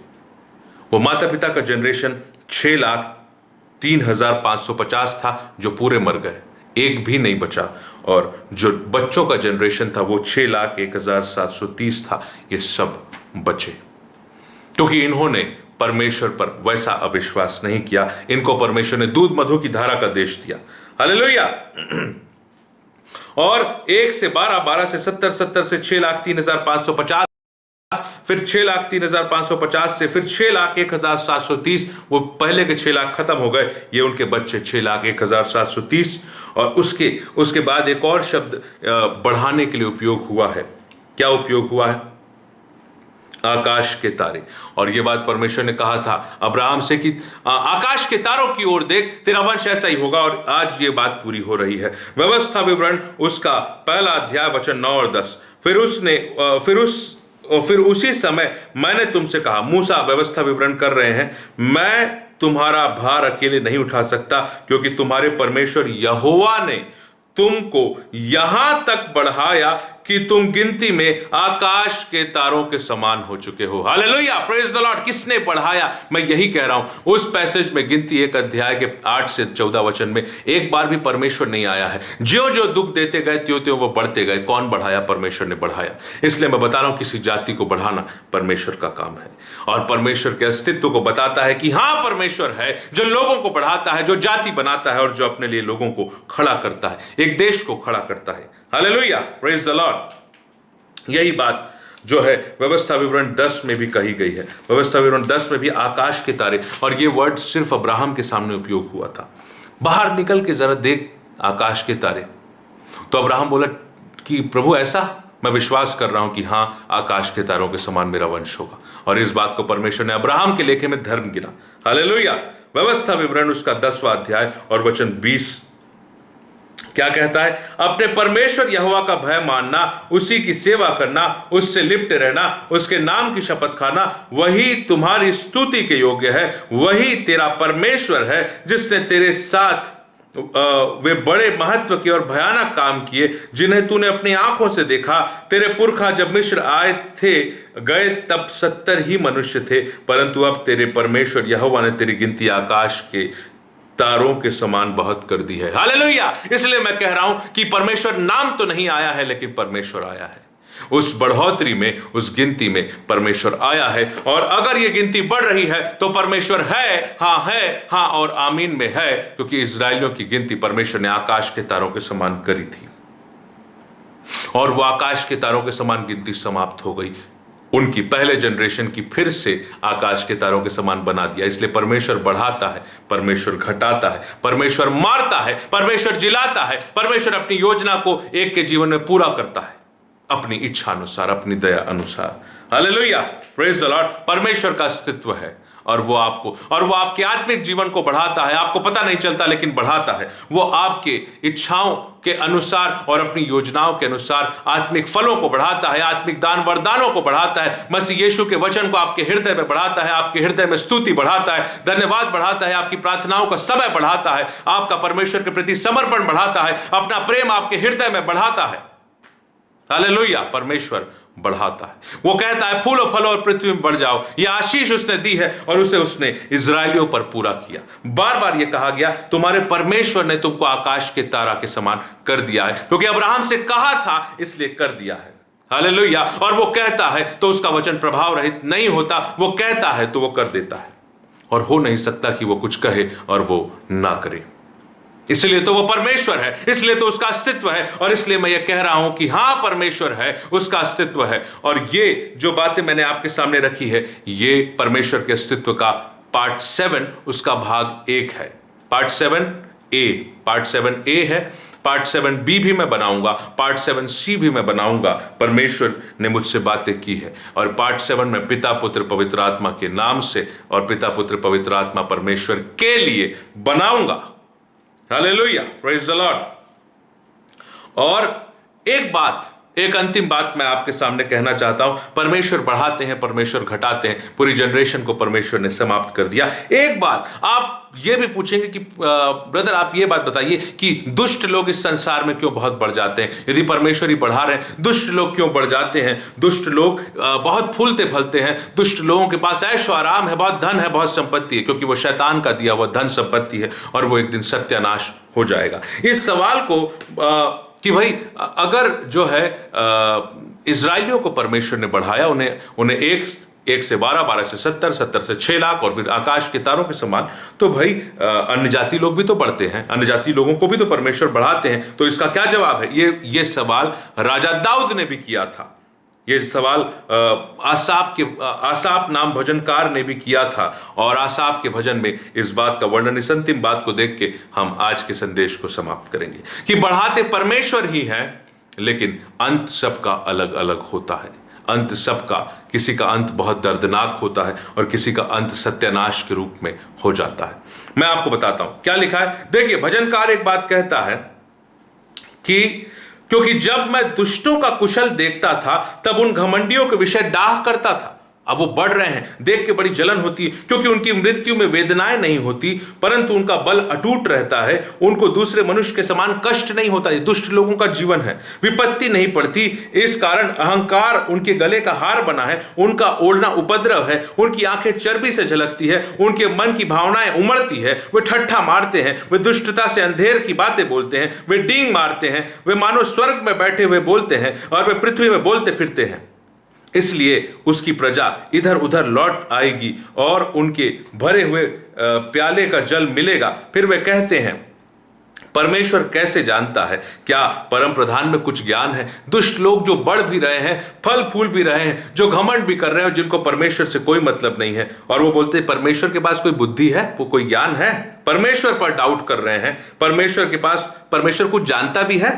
वो माता पिता का जनरेशन 6,03,550 था जो पूरे मर गए, एक भी नहीं बचा। और जो बच्चों का जनरेशन था वो 6,01,730 था, ये सब बचे, क्योंकि इन्होंने परमेश्वर पर वैसा अविश्वास नहीं किया। इनको परमेश्वर ने दूध मधु की धारा का देश दिया। हालेलुया। और 1 से 12, 12 से 70, 70 से 6,03,550, फिर 6,03,550 से फिर 6,01,730। वो पहले के 6 लाख खत्म हो गए, ये उनके बच्चे 6,01,730। और उसके बाद एक और शब्द बढ़ाने के लिए उपयोग हुआ है, क्या उपयोग हुआ है? आकाश के तारे। और यह बात परमेश्वर ने कहा था अब्राहम से कि आकाश के तारों की ओर देख, तेरा वंश ऐसा ही होगा। और आज ये बात पूरी हो रही है। व्यवस्था विवरण उसका पहला अध्याय वचन 9 और 10। फिर उसी समय मैंने तुमसे कहा, मूसा व्यवस्था विवरण कर रहे हैं, मैं तुम्हारा भार अकेले नहीं उठा सकता, क्योंकि तुम्हारे परमेश्वर यहोवा ने तुमको यहां तक बढ़ाया कि तुम गिनती में आकाश के तारों के समान हो चुके हो। Hallelujah, praise the Lord. किसने बढ़ाया? मैं यही कह रहा हूं। उस पैसेज में गिनती 1 अध्याय के 8 से 14 वचन में एक बार भी परमेश्वर नहीं आया है। ज्यों ज्यों दुख देते गए त्यों त्यों वो बढ़ते गए। कौन बढ़ाया? परमेश्वर ने बढ़ाया। इसलिए मैं बता रहा हूं, किसी जाति को बढ़ाना परमेश्वर का काम है। और परमेश्वर के अस्तित्व को बताता है कि हां, परमेश्वर है जो लोगों को बढ़ाता है, जो जाति बनाता है और जो अपने लिए लोगों को खड़ा करता है, एक देश को खड़ा करता है। Hallelujah, praise the Lord. यही बात जो है व्यवस्था विवरण 10 में भी कही गई है। व्यवस्था विवरण 10 में भी आकाश के तारे, और ये वर्ड सिर्फ अब्राहम के सामने उपयोग हुआ था। बाहर निकल के जरा देख आकाश के तारे। तो अब्राहम बोला कि प्रभु ऐसा? मैं विश्वास कर रहा हूं कि हां, आकाश के तारों के समान मेरा वंश होगा। और इस बात को परमेश्वर ने अब्राहम के लेखे में धर्म गिना। हालेलुया। व्यवस्था विवरण उसका 10वां अध्याय और वचन 20 क्या कहता है? अपने परमेश्वर यहोवा का भय मानना, उसी की सेवा करना, उससे लिप्टे रहना, उसके नाम की शपथ खाना, वही तुम्हारी स्तुति के योग्य है। वही तेरा परमेश्वर है जिसने तेरे साथ वे बड़े महत्व के और भयानक काम किए जिन्हें तूने अपनी आंखों से देखा। तेरे पुरखा जब मिस्र आए थे गए तब 70 ही मनुष्य थे, परंतु अब तेरे परमेश्वर यहोवा ने तेरी गिनती आकाश के तारों के समान बहुत कर दी है। हालेलुया। इसलिए मैं कह रहा हूं कि परमेश्वर नाम तो नहीं आया है, लेकिन परमेश्वर आया है। उस बढ़ोतरी में, उस गिनती में परमेश्वर आया है। और अगर ये गिनती बढ़ रही है तो परमेश्वर है, हाँ और आमीन में है, क्योंकि इजरायलियों की गिनती परमेश्वर ने आकाश के तारों के समान करी थी। और वो आकाश के तारों के समान गिनती समाप्त हो गई। उनकी पहले जनरेशन की फिर से आकाश के तारों के समान बना दिया। इसलिए परमेश्वर बढ़ाता है, परमेश्वर घटाता है, परमेश्वर मारता है, परमेश्वर जिलाता है, परमेश्वर अपनी योजना को एक के जीवन में पूरा करता है, अपनी इच्छा अनुसार, अपनी दया अनुसार। Hallelujah, praise the Lord. परमेश्वर का अस्तित्व है और वो आपके आत्मिक जीवन को बढ़ाता है। आपको पता नहीं चलता, लेकिन बढ़ाता है। वो आपके इच्छाओं के अनुसार और अपनी योजनाओं के अनुसार आत्मिक फलों को बढ़ाता है, आत्मिक दान वरदानों को बढ़ाता है, मसीह यीशु के वचन को आपके हृदय में बढ़ाता है, आपके हृदय में स्तुति बढ़ाता है, धन्यवाद बढ़ाता है, आपकी प्रार्थनाओं का समय बढ़ाता है, आपका परमेश्वर के प्रति समर्पण बढ़ाता है, अपना प्रेम आपके हृदय में बढ़ाता है। हालेलुया, परमेश्वर बढ़ाता है। वो कहता है फूलो फलो और पृथ्वी में बढ़ जाओ। यह आशीष उसने दी है और उसे उसने इजराइलियों पर पूरा किया। बार बार यह कहा गया, तुम्हारे परमेश्वर ने तुमको आकाश के तारा के समान कर दिया है, क्योंकि अब्राहम से कहा था इसलिए कर दिया है। हालेलुया। और वो कहता है तो उसका वचन प्रभाव रहित नहीं होता, वो कहता है तो वो कर देता है। और हो नहीं सकता कि वो कुछ कहे और वो ना करे। इसलिए तो वो परमेश्वर है, इसलिए तो उसका अस्तित्व है। और इसलिए मैं ये कह रहा हूं कि हां, परमेश्वर है, उसका अस्तित्व है। और ये जो बातें मैंने आपके सामने रखी है, ये परमेश्वर के अस्तित्व का पार्ट 7 उसका भाग 1 है। पार्ट 7A है। पार्ट 7B भी मैं बनाऊंगा, पार्ट 7C भी मैं बनाऊंगा। परमेश्वर ने मुझसे बातें की है। और पार्ट 7 में पिता पुत्र पवित्र आत्मा के नाम से और पिता पुत्र पवित्र आत्मा परमेश्वर के लिए बनाऊंगा। Hallelujah, praise the Lord. और एक अंतिम बात मैं आपके सामने कहना चाहता हूं। परमेश्वर बढ़ाते हैं, परमेश्वर घटाते हैं। पूरी जनरेशन को परमेश्वर ने समाप्त कर दिया। एक बात आप ये भी पूछेंगे कि ब्रदर आप ये बात बताइए कि दुष्ट लोग इस संसार में क्यों बहुत बढ़ जाते हैं? यदि परमेश्वर ही बढ़ा रहे हैं, दुष्ट लोग क्यों बढ़ जाते हैं? दुष्ट लोग बहुत फूलते फलते हैं। दुष्ट लोगों के पास ऐशो आराम है, बहुत धन है, बहुत संपत्ति है, क्योंकि वो शैतान का दिया हुआ धन संपत्ति है और वो एक दिन सत्यानाश हो जाएगा। इस सवाल को कि भाई अगर जो है इजराइलियों को परमेश्वर ने बढ़ाया, उन्हें एक से 12, 12 से 70, 70 से 6 लाख और फिर आकाश के तारों के समान, तो भाई अन्य जाति लोग भी तो बढ़ते हैं, अन्य जाति लोगों को भी तो परमेश्वर बढ़ाते हैं। तो इसका क्या जवाब है? ये सवाल राजा दाऊद ने भी किया था। ये सवाल आसाप नाम भजनकार ने भी किया था। और आसाप के भजन में इस बात का वर्णन, इस अंतिम बात को देख के हम आज के संदेश को समाप्त करेंगे कि बढ़ाते परमेश्वर ही हैं लेकिन अंत सबका अलग अलग होता है। अंत सबका, किसी का अंत बहुत दर्दनाक होता है और किसी का अंत सत्यानाश के रूप में हो जाता है। मैं आपको बताता हूं क्या लिखा है। देखिए, भजनकार एक बात कहता है कि क्योंकि जब मैं दुष्टों का कुशल देखता था तब उन घमंडियों के विषय डाह करता था। अब वो बढ़ रहे हैं, देख के बड़ी जलन होती है, क्योंकि उनकी मृत्यु में वेदनाएं नहीं होती, परंतु उनका बल अटूट रहता है। उनको दूसरे मनुष्य के समान कष्ट नहीं होता। ये दुष्ट लोगों का जीवन है। विपत्ति नहीं पड़ती, इस कारण अहंकार उनके गले का हार बना है। उनका ओढ़ना उपद्रव है। उनकी आंखें चर्बी से झलकती है। उनके मन की भावनाएं उमड़ती है। वे ठट्ठा मारते हैं। वे दुष्टता से अंधेर की बातें बोलते हैं। वे डींग मारते हैं। वे मानो स्वर्ग में बैठे हुए बोलते हैं और वे पृथ्वी में बोलते फिरते हैं। इसलिए उसकी प्रजा इधर उधर लौट आएगी और उनके भरे हुए प्याले का जल मिलेगा। फिर वे कहते हैं, परमेश्वर कैसे जानता है? क्या परम प्रधान में कुछ ज्ञान है? दुष्ट लोग जो बढ़ भी रहे हैं, फल फूल भी रहे हैं, जो घमंड भी कर रहे हैं, जिनको परमेश्वर से कोई मतलब नहीं है, और वो बोलते हैं परमेश्वर के पास कोई बुद्धि है, वो कोई ज्ञान है? परमेश्वर पर डाउट कर रहे हैं। परमेश्वर के पास, परमेश्वर कुछ जानता भी है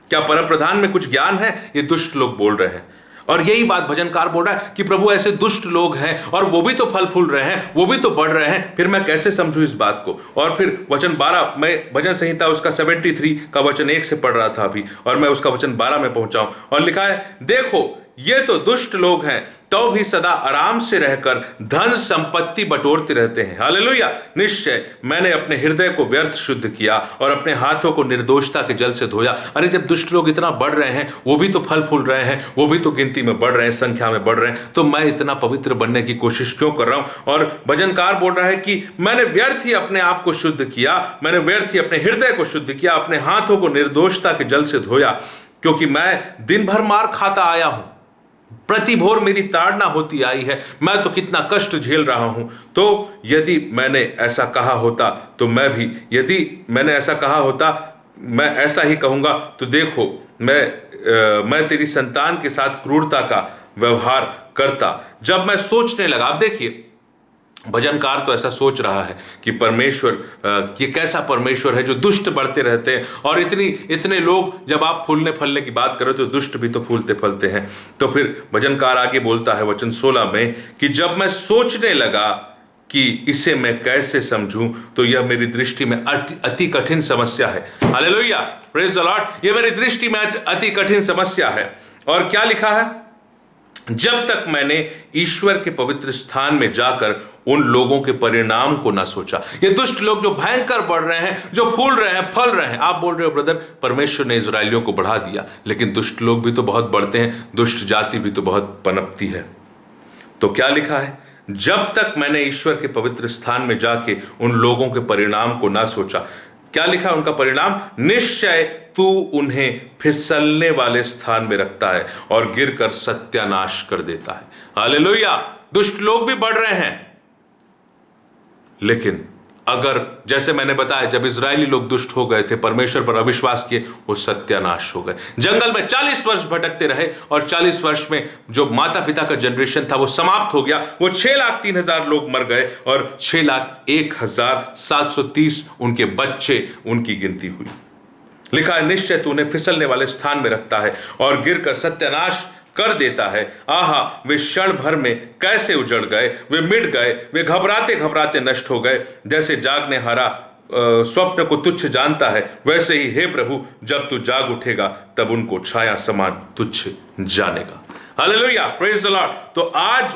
क्या? परम प्रधान में कुछ ज्ञान है? ये दुष्ट लोग बोल रहे हैं। और यही बात भजनकार बोल रहा है कि प्रभु ऐसे दुष्ट लोग हैं और वो भी तो फल फूल रहे हैं, वो भी तो बढ़ रहे हैं, फिर मैं कैसे समझूं इस बात को? और फिर वचन 12, मैं भजन संहिता उसका 73 का वचन 1 से पढ़ रहा था अभी, और मैं उसका वचन 12 में पहुंचा हूं, और लिखा है, देखो ये तो दुष्ट लोग हैं, तो भी सदा आराम से रहकर धन संपत्ति बटोरते रहते हैं। हालेलुया। निश्चय मैंने अपने हृदय को व्यर्थ शुद्ध किया और अपने हाथों को निर्दोषता के जल से धोया। अरे, जब दुष्ट लोग इतना बढ़ रहे हैं, वो भी तो फल फूल रहे हैं, वो भी तो गिनती में बढ़ रहे हैं, संख्या में बढ़ रहे हैं, तो मैं इतना पवित्र बनने की कोशिश क्यों कर रहा हूं? और भजनकार बोल रहा है कि मैंने व्यर्थ ही अपने आप को शुद्ध किया, मैंने व्यर्थ ही अपने हृदय को शुद्ध किया, अपने हाथों को निर्दोषता के जल से धोया, क्योंकि मैं दिन भर मार खाता आया हूं, प्रति भोर मेरी ताड़ना होती आई है, मैं तो कितना कष्ट झेल रहा हूं। तो यदि मैंने ऐसा कहा होता तो यदि मैंने ऐसा कहा होता, मैं ऐसा ही कहूंगा, तो देखो मैं तेरी संतान के साथ क्रूरता का व्यवहार करता। जब मैं सोचने लगा, अब देखिए, भजनकार तो ऐसा सोच रहा है कि परमेश्वर, ये कैसा परमेश्वर है जो दुष्ट बढ़ते रहते हैं, और इतने लोग, जब आप फूलने फलने की बात करो तो दुष्ट भी तो फूलते फलते हैं। तो फिर भजनकार आगे बोलता है वचन 16 में कि जब मैं सोचने लगा कि इसे मैं कैसे समझूं, तो यह मेरी दृष्टि में अति कठिन समस्या है। Hallelujah, praise the Lord. यह मेरी दृष्टि में अति कठिन समस्या है। और क्या लिखा है? जब तक मैंने ईश्वर के पवित्र स्थान में जाकर उन लोगों के परिणाम को ना सोचा। ये दुष्ट लोग जो भयंकर बढ़ रहे हैं, जो फूल रहे हैं, फल रहे हैं। आप बोल रहे हो ब्रदर, परमेश्वर ने इजरायलियों को बढ़ा दिया, लेकिन दुष्ट लोग भी तो बहुत बढ़ते हैं, दुष्ट जाति भी तो बहुत पनपती है। तो क्या लिखा है? जब तक मैंने ईश्वर के पवित्र स्थान में जाके उन लोगों के परिणाम को ना सोचा। क्या लिखा है उनका परिणाम? निश्चय तू उन्हें फिसलने वाले स्थान में रखता है और गिरकर सत्यानाश कर देता है। हालेलुया। दुष्ट लोग भी बढ़ रहे हैं, लेकिन अगर, जैसे मैंने बताया, जब इजरायली लोग दुष्ट हो गए थे, परमेश्वर पर अविश्वास किए, वो सत्यानाश हो गए। जंगल में 40 वर्ष भटकते रहे, और 40 वर्ष में जो माता पिता का जनरेशन था वो समाप्त हो गया। वो 6,03,000 लोग मर गए और 6,01,730 उनके बच्चे, उनकी गिनती हुई। लिखा है, निश्चय तू उन्हें फिसलने वाले स्थान में रखता है और गिरकर सत्यानाश कर देता है। आहा, वे क्षण भर में कैसे उजड़ गए, वे मिट गए, वे घबराते घबराते नष्ट हो गए। जैसे जागने हारा स्वप्न को तुच्छ जानता है, वैसे ही हे प्रभु, जब तू जाग उठेगा तब उनको छाया समान तुच्छ जानेगा। Hallelujah, praise the Lord. तो आज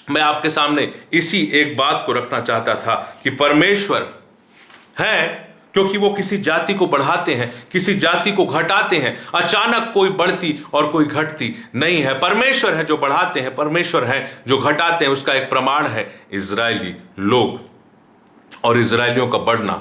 मैं आपके सामने इसी एक बात को रखना चाहता था कि परमेश्वर है, क्योंकि वो किसी जाति को बढ़ाते हैं, किसी जाति को घटाते हैं। अचानक कोई बढ़ती और कोई घटती नहीं है। परमेश्वर है जो बढ़ाते हैं, परमेश्वर है जो घटाते हैं। उसका एक प्रमाण है इजरायली लोग, और इजरायलियों का बढ़ना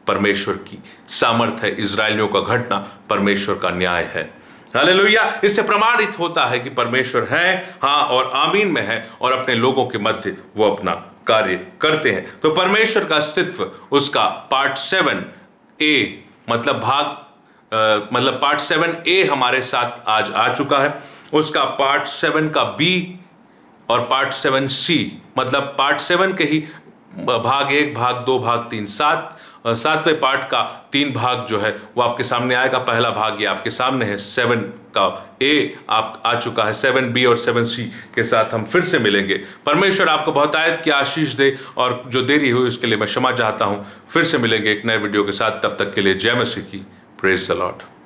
परमेश्वर की सामर्थ है, इजरायलियों का घटना परमेश्वर का न्याय है। हालेलुया। इससे प्रमाणित होता है कि परमेश्वर है, हाँ और आमीन में है, और अपने लोगों के मध्य वो अपना कार्य करते हैं। तो परमेश्वर का अस्तित्व, उसका पार्ट 7A मतलब पार्ट 7A हमारे साथ आज आ चुका है। उसका पार्ट 7 का B और पार्ट 7C मतलब पार्ट 7 के ही भाग 1, भाग 2, भाग 3, 7 7वें पार्ट का 3 भाग जो है वो आपके सामने आएगा। पहला भाग ये आपके सामने है, 7 का ए आप आ चुका है, 7B और 7C के साथ हम फिर से मिलेंगे। परमेश्वर आपको बहुत आयत की आशीष दे, और जो देरी हुई उसके लिए मैं क्षमा चाहता हूँ। फिर से मिलेंगे एक नए वीडियो के साथ, तब तक के लिए जय मसीह की। Praise the Lord.